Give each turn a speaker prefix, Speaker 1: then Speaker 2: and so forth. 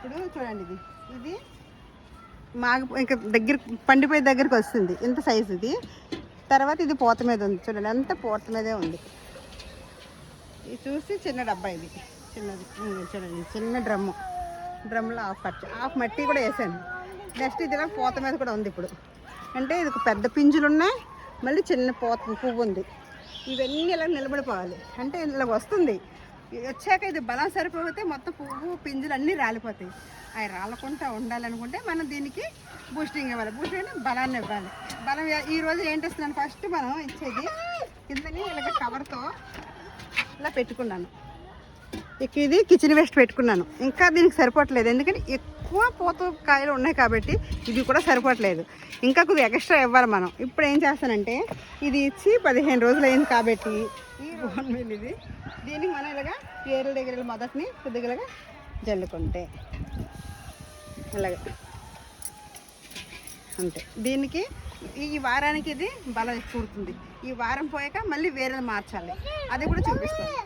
Speaker 1: ఇప్పుడు చూడండి, ఇది మాకు ఇంకా దగ్గర పండిపోయే దగ్గరికి వస్తుంది, ఇంత సైజు ఇది. తర్వాత ఇది పూత మీద ఉంది, చూడండి అంత పూత మీదే ఉంది. ఇది చూసి చిన్న డబ్బా, ఇది చిన్నది చూడండి, చిన్న డ్రమ్లో హాఫ్ మట్టి కూడా వేసాను. నెక్స్ట్ ఇది పూత మీద కూడా ఉంది ఇప్పుడు. అంటే ఇది పెద్ద పింజులు ఉన్నాయి, మళ్ళీ చిన్న పువ్వు ఉంది. ఇవన్నీ ఇలా నిలబడిపోవాలి అంటే ఇలా వస్తుంది. వచ్చాక ఇది బలం సరిపోతే మొత్తం పువ్వు పింజులు అన్నీ రాలిపోతాయి. అవి రాలకుండా ఉండాలనుకుంటే మనం దీనికి బూస్టింగ్ ఇవ్వాలి. బూస్టింగ్ అంటే బలాన్ని ఇవ్వాలి. బలం ఈరోజు ఏంటి ఇస్తున్నాను, ఫస్ట్ మనం ఇచ్చేది ఇంతని ఇలాగ కవర్తో ఇలా పెట్టుకున్నాను. ఇక ఇది కిచెన్ వేస్ట్ పెట్టుకున్నాను. ఇంకా దీనికి సరిపోవట్లేదు, ఎందుకంటే ఎక్కువ పూత కాయలు ఉన్నాయి కాబట్టి ఇది కూడా సరిపోవట్లేదు. ఇంకా కొద్దిగా ఎక్స్ట్రా ఇవ్వాలి మనం. ఇప్పుడు ఏం చేస్తానంటే ఇది ఇచ్చి 15 రోజులు అయింది కాబట్టి ఈ బోన్ మీల్ ఇది, దీనికి మనం ఇలాగా ఏరుల దగ్గర మొదటిని కొద్దిగా జల్లుకుంటే అలాగే అంతే. దీనికి ఈ వారానికి ఇది బలం కూడుతుంది. ఈ వారం పోయాక మళ్ళీ వేరేది మార్చాలి, అది కూడా చూపిస్తాను.